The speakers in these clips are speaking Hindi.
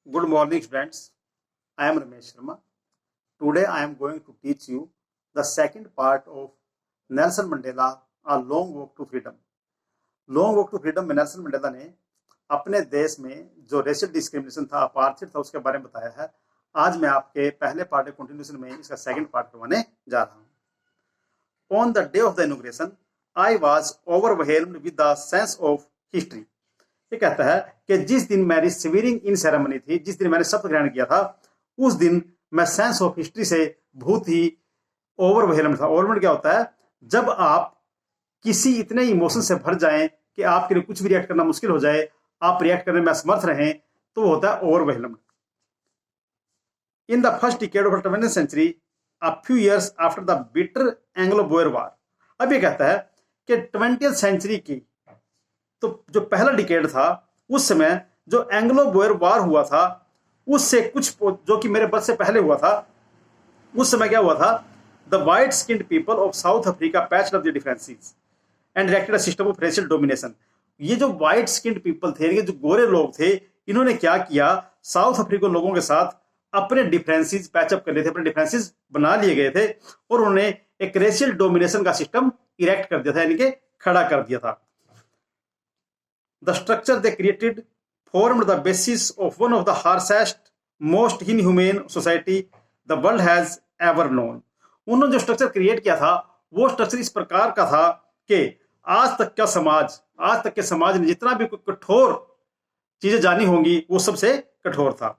Good morning, friends. I am Ramesh Sharma. Today, I am going to teach you the second part of Nelson Mandela, A Long Walk to Freedom. Long walk to freedom में नेल्सन मंडेला ने अपने देश में जो रेशियल डिस्क्रिमिनेशन था, अपार्थाइड था, उसके बारे में बताया है। आज मैं आपके पहले पार्ट के कंटिन्यूएशन में इसका सेकंड पार्ट करवाने जा रहा हूँ। On the day of the inauguration I was overwhelmed with the sense of history. ये कहता है कि जिस दिन मेरी स्वीयरिंग इन सेरेमनी थी, जिस दिन मैंने शपथ ग्रहण किया था, उस दिन मैं सेंस ऑफ हिस्ट्री से बहुत ही ओवरवेल्म्ड था। ओवरवेल्म्ड क्या होता है? जब आप किसी इतने इमोशन से भर जाएं कि आपके लिए कुछ भी रिएक्ट करना मुश्किल हो जाए, आप रिएक्ट करने में असमर्थ रहें, तो वो होता है overwhelmed. In the first decade of 20th century, a few years after the bitter Anglo Boer war. अब ये कहता है कि 20th सेंचुरी की तो जो पहला डिकेड था, उस समय जो एंग्लो बोयर वार हुआ था, उससे कुछ जो कि मेरे बर्थ से पहले हुआ था, उस समय क्या हुआ था? The white skinned people of south Africa patched up the differences and erected a system of racial domination. ये जो व्हाइट स्किन्ड पीपल थे, जो गोरे लोग थे, इन्होंने क्या किया? साउथ अफ्रीकन लोगों के साथ अपने डिफरेंसेस पैचअप कर लिए थे, अपने डिफरेंसेस बना लिए गए थे, और उन्होंने एक रेशियल डोमिनेशन का सिस्टम इरेक्ट कर दिया था, यानी कि खड़ा कर दिया था। The structure they created formed the basis of one of the harshest, most inhumane society the world has ever known। उन्होंने जो स्ट्रक्चर क्रिएट किया था, वो स्ट्रक्चर इस प्रकार का था कि आज तक के समाज ने जितना भी कठोर चीजें जानी होंगी, वो सबसे कठोर था।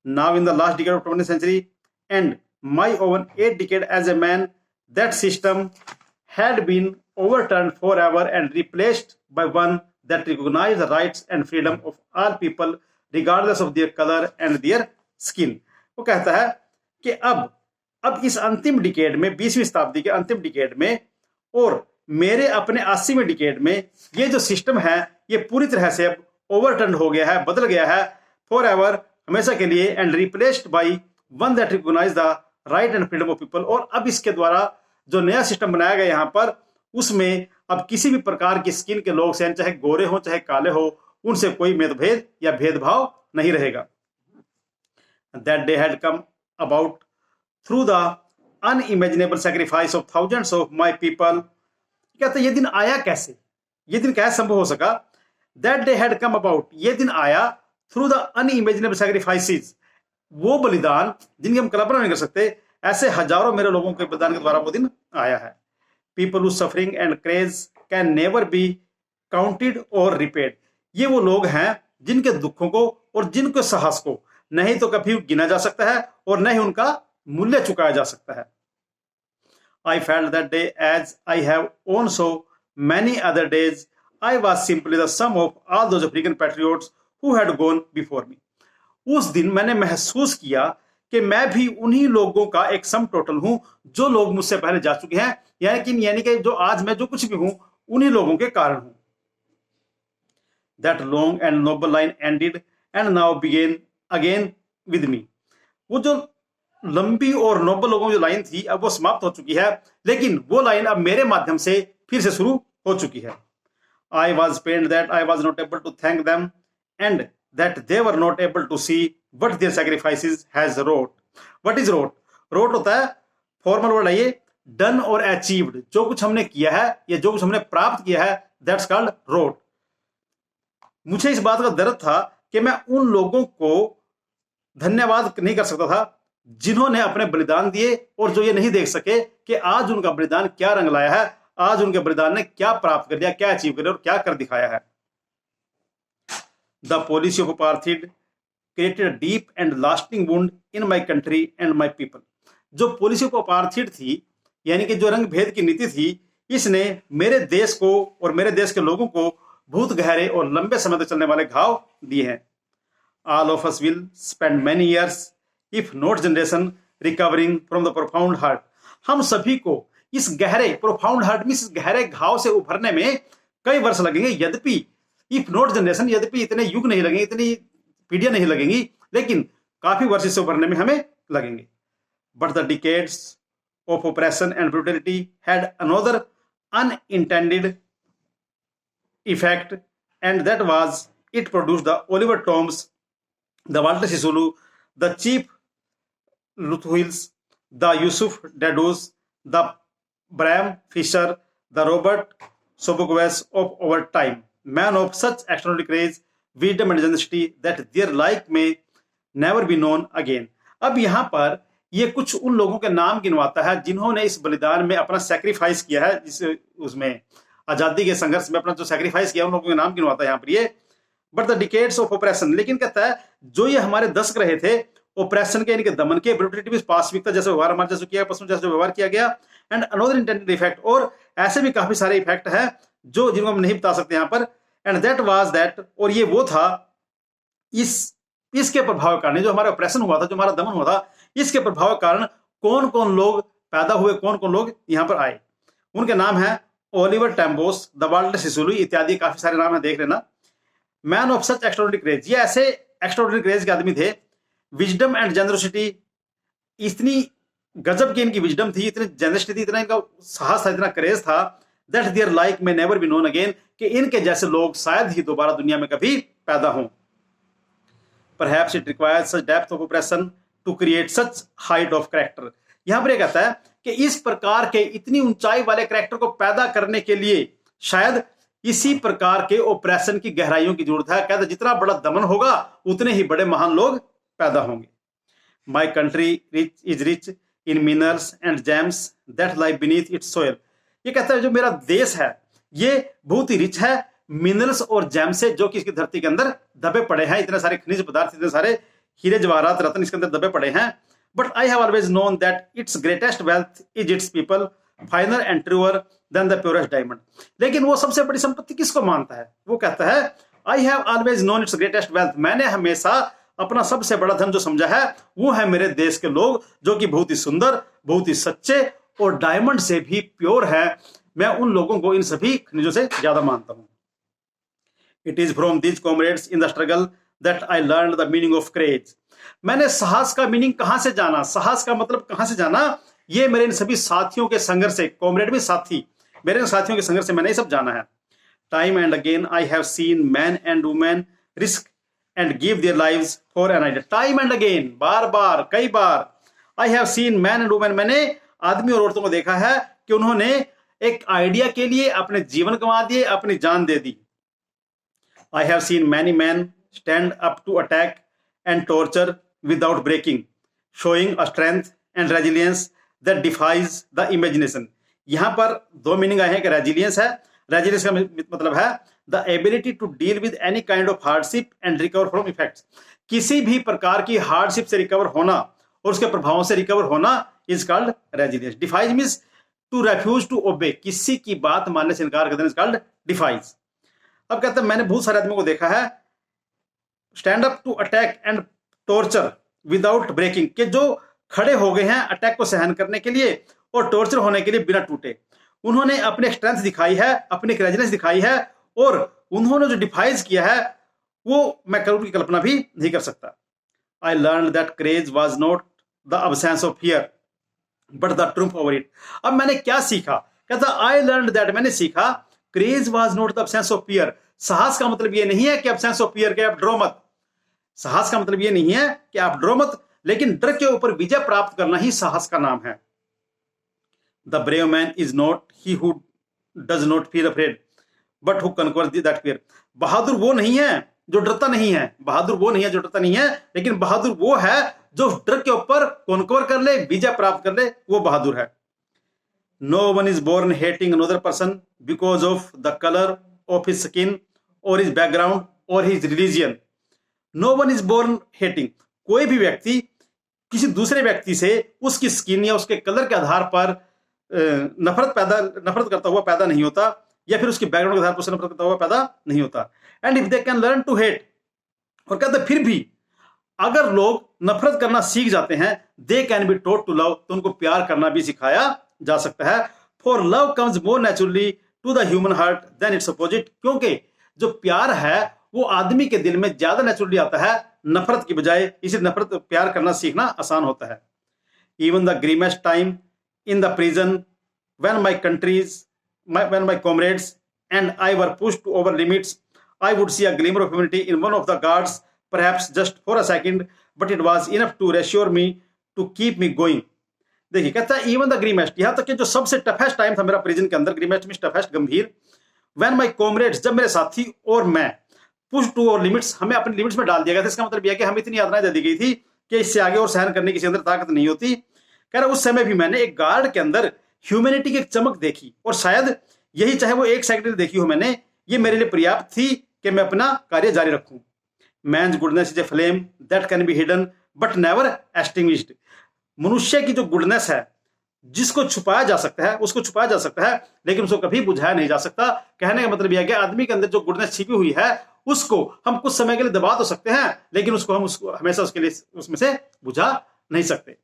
Now in the last decade of 20th century and my own 8th decade as a man, that system had been overturned forever and replaced by one that recognized the rights and freedom of all people regardless of their color and their skin। वो कहता है कि अब इस अंतिम डिकेड में, 20वीं शताब्दी के अंतिम डिकेड में और मेरे अपने 80वें डिकेड में, ये जो सिस्टम है, ये पूरी तरह से अब ओवरटर्न हो गया है, बदल गया है, फॉर एवर, हमेशा के लिए, and replaced by one that recognise the right and freedom of people. और अब इसके द्वारा जो नया सिस्टम बनाया गया यहाँ पर, उसमें अब किसी भी प्रकार की स्किन के लोग से, चाहे गोरे हो चाहे काले हो, उनसे कोई मतभेद या भेदभाव नहीं रहेगा। That day had come about through the unimaginable sacrifice of thousands of my people। कहते ये दिन आया कैसे? ये दिन कैसे संभव हो सका? That day had come about, ये दिन आया through the unimaginable sacrifices, वो बलिदान जिनकी हम कल्पना नहीं कर सकते, ऐसे हजारों मेरे लोगों के बलिदान के द्वारा वो दिन आया है। People whose suffering and craze can never be counted or repaid। ये वो लोग हैं जिनके दुखों को और जिनके साहस को नहीं तो कभी गिना जा सकता है और न ही उनका मूल्य चुकाया जा सकता है। I felt that day as I have on so many other days, I was simply the sum of all those African patriots who had gone before me। उस दिन मैंने महसूस किया कि मैं भी उन्हीं लोगों का एक सम टोटल हूं जो लोग मुझसे पहले जा चुके हैं, यानी कि जो आज मैं जो कुछ भी हूं, उन्हीं लोगों के कारण हूं। That long and noble line ended and now began again with me। वो जो लंबी और नोबल लोगों की जो लाइन थी, अब वो समाप्त हो चुकी है, लेकिन वो लाइन अब मेरे माध्यम से फिर से शुरू हो चुकी है। I was pained that I was not able to thank them and that they were not able to see what their sacrifices has wrought। What is wrought? wrought होता है, फॉर्मल वर्ड है ये, डन और अचीव्ड, जो कुछ हमने किया है या जो कुछ हमने प्राप्त किया है, दैट्स कॉल्ड wrought। मुझे इस बात का दर्द था कि मैं उन लोगों को धन्यवाद नहीं कर सकता था जिन्होंने अपने बलिदान दिए और जो ये नहीं देख सके कि आज उनका बलिदान क्या रंग लाया है, आज उनके बलिदान ने क्या प्राप्त कर लिया, क्या अचीव कर लिया और क्या कर दिखाया है। The policy of apartheid created a deep and lasting wound in my country and my people. जो पॉलिसी ऑफ अपार्थाइड थी, यानी कि जो रंग भेद की नीति थी, इसने मेरे देश को और मेरे देश के लोगों को बहुत गहरे और लंबे समय तक चलने वाले घाव दिए हैं। All of us will spend many years, if not generation, recovering from the profound hurt। हम सभी को इस गहरे profound hurt में, इस गहरे घाव से उभरने में कई वर्ष लगेंगे, यद्यपि if not generation, यद्यपि इतने युग नहीं लगेंगे, इतनी पीढ़ियां नहीं लगेंगी, लेकिन काफी वर्ष इससे उभरने में हमें लगेंगे। But the decades of oppression and brutality had another unintended effect, and that was it produced the Oliver Tombs the Walter Sisulu, the Chief Luthwils, the Yusuf Dadus, the Bram Fisher, the Robert Sobukves of our time, man of such extraordinary grace, wisdom and generosity that their like may never be known again. अब यहाँ पर ये कुछ उन लोगों के नाम गिनवाता है जिन्होंने इस बलिदान में अपना सैक्रिफाइस किया है, जिस उसमें आजादी के संघर्ष में अपना जो सैक्रिफाइस किया, उन लोगों के नाम गिनवाता है यहाँ पर ये. But the decades of operation, लेकिन कहता है जो ये हमारे दशक रहे थे ऑपरेशन के, इनके दमन के, ब्रुटलिटी, पाशविकता जैसे व्यवहार हमारे जैसे किया, पशु जैसे व्यवहार किया गया, एंड अनदर इंटेंडेड इफेक्ट, और ऐसे भी काफी सारे इफेक्ट है जो जिनको हम नहीं बता सकते यहाँ पर. एंड दैट वाज दैट, और ये वो था इसके प्रभाव के कारण, जो हमारा ऑपरेशन हुआ था, जो हमारा दमन हुआ था, इसके प्रभाव के कारण कौन कौन लोग पैदा हुए, कौन कौन लोग यहाँ पर आए. उनके नाम है ओलिवर टेम्बोस, द वाल्टर सिसुलू इत्यादि, काफी सारे नाम है, देख लेना. Man of such extraordinary grace, ये ऐसे एक्स्ट्राऑर्डिनरी ग्रेस के आदमी थे. विजडम एंड जनरसिटी, इतनी गजब की इनकी विजडम थी, इतनी जनरसिटी थी, इतना इनका साहस था, इतना क्रेज था, दैट देयर लाइक में नेवर बी नोन अगेन, कि इनके जैसे लोग शायद ही दोबारा दुनिया में कभी पैदा हों. Perhaps it requires such depth of operation to create such height of character. यहां पर यह कहता है कि इस प्रकार के इतनी ऊंचाई वाले कैरेक्टर को पैदा करने के लिए शायद इसी प्रकार के ऑपरेशन की गहराइयों की जरूरत है. कहता जितना बड़ा दमन होगा उतने ही बड़े महान लोग पैदा होंगे. My country is rich in minerals and James that lie beneath it's soil. ये कहता है जो मेरा देश है ये बहुत ही रिच है मिनरल्स और जेम्स से, जो कि इसकी धरती के अंदर दबे पड़े हैं. इतने सारे खनिज पदार्थ, इतने सारे हीरे जवाहरात रत्न इसके अंदर दबे पड़े हैं. But I have always known that its greatest wealth is its people, finer and truer than the purest diamond. लेकिन वो सबसे बड़ी संपत्ति किसको मानता है? वो कहता है आई have always known it's greatest wealth, मैंने हमेशा अपना सबसे बड़ा धन जो समझा है वो है मेरे देश के लोग, जो कि बहुत ही सुंदर, बहुत ही सच्चे और डायमंड से भी प्योर है. मैं उन लोगों को इन सभी खनिजों से ज्यादा मानता हूं. It is from these comrades in the struggle that I learn the meaning of courage. मैंने साहस का मीनिंग कहां से जाना, साहस का मतलब कहां से जाना, ये मेरे इन सभी साथियों के संघर्ष से, कॉमरेड भी साथी, मेरे इन साथियों के संघर्ष से मैंने ये सब जाना है. Time and again I have seen men and women risk and give their lives for an idea. Time and again, बार बार, कई बार, I have seen men and women, मैंने आदमी और औरतों को देखा है कि उन्होंने एक आइडिया के लिए अपने जीवन गंवा दिए, अपनी जान दे दी. I have seen many men stand up to attack and torture without breaking, showing a strength and resilience that defies the imagination. यहां पर दो मीनिंग आए हैं कि रेजिलियंस है, रेजिलियंस का मतलब है the ability to deal with any kind of hardship and recover from effects. किसी भी प्रकार की हार्डशिप से रिकवर होना और उसके प्रभावों से रिकवर होना is called resilience. Defies means to refuse to obey, किसी की बात मानने से इनकार कर देना इज कॉल्ड डिफाइज. अब कहते हैं मैंने बहुत सारे आदमियों को देखा है stand up to attack and torture without breaking, के जो खड़े हो गए हैं अटैक को सहन करने के लिए और टॉर्चर होने के लिए बिना टूटे. उन्होंने अपने स्ट्रेंथ दिखाई है, अपनी रेजिलियंस दिखाई है, और उन्होंने जो डिफाइज किया है वो मैं की कल्पना भी नहीं कर सकता. I learn that courage was not the absence of fear but the truth over it. अब मैंने क्या सीखा? कहता आई लर्न दैट, मैंने सीखा, courage was not the absence of fear. साहस का मतलब ये नहीं है कि अब्सेंस ऑफ फियर के आप डरो मत, साहस का मतलब ये नहीं है कि आप डरो मत, लेकिन डर के ऊपर विजय प्राप्त करना ही साहस का नाम है. The brave man is not he who does not feel afraid but who conquer that fear. बहादुर वो नहीं है जो डरता नहीं है, बहादुर वो नहीं है जो डरता नहीं है, लेकिन बहादुर वो है जो डर के ऊपर कॉन्क्वर कर ले, विजय प्राप्त कर ले, वो बहादुर है. No one is born hating another person because of the colour of his skin और हिज बैकग्राउंड और his religion. No one is born hating, कोई भी व्यक्ति किसी दूसरे व्यक्ति से उसकी स्किन या उसके कलर के आधार पर नफरत करता हुआ पैदा नहीं होता, या फिर उसकी बैकग्राउंड के आधार पर नफरत करता हुआ पैदा नहीं होता. And if they can learn to hate, और कहते फिर भी अगर लोग नफरत करना सीख जाते हैं, they can be taught to love, तो उनको प्यार करना भी सिखाया जा सकता है. For love comes more naturally to the human heart than its opposite, क्योंकि जो प्यार है वो आदमी के दिल में ज्यादा नेचुरली आता है नफरत की बजाय, इसे नफरत प्यार करना सीखना आसान होता है. Even the grimmest time in the prison when my comrades and I were pushed to over limits, I would see a glimmer of humanity in one of the guards perhaps just for a second, but it was enough to reassure me, to keep me going. देखिए कहता है इवन द ग्रीमेस्ट, यहाँ तक कि जो सबसे टफेस्ट टाइम था मेरा प्रिजन के अंदर, ग्रीमेस्ट मींस टफेस्ट, गंभीर, व्हेन माय कॉमरेड्स, जब मेरे साथी और मैं, पुश टू और लिमिट्स, हमें अपनी लिमिट्स में डाल दिया गया था। इसका मतलब यह कि हमें इतनी यातनाएं दे दी गई थी कि इससे आगे और सहन करने की किसी अंदर ताकत नहीं होती। कह रहा उस समय भी मैंने एक गार्ड के अंदर ह्यूमैनिटी की एक चमक देखी, और शायद यही, चाहे वो एक सेकंड देखी हो मैंने, ये मेरे लिए पर्याप्त थी कि मैं अपना कार्य जारी रखूं। Man's goodness is a flame that can be hidden but never extinguished. मनुष्य की जो गुडनेस है, जिसको छुपाया जा सकता है, उसको छुपाया जा सकता है, लेकिन उसको कभी बुझाया नहीं जा सकता। कहने का मतलब यह है कि आदमी के अंदर जो गुडनेस छिपी हुई है, उसको हम कुछ समय के लिए दबा तो सकते हैं, लेकिन उसको हम हमेशा उसके लिए उसमें से बुझा नहीं सकते।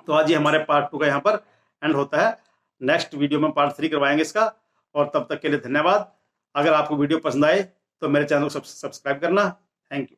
तो आज ये हमारे पार्ट 2 का यहाँ पर एंड होता है। नेक्स्ट वीडियो में पार्ट 3 करवाएंगे इसका, और तब तक के लिए धन्यवाद। अगर आपको वीडियो पसंद आए तो मेरे चैनल को सब्सक्राइब करना। Thank you.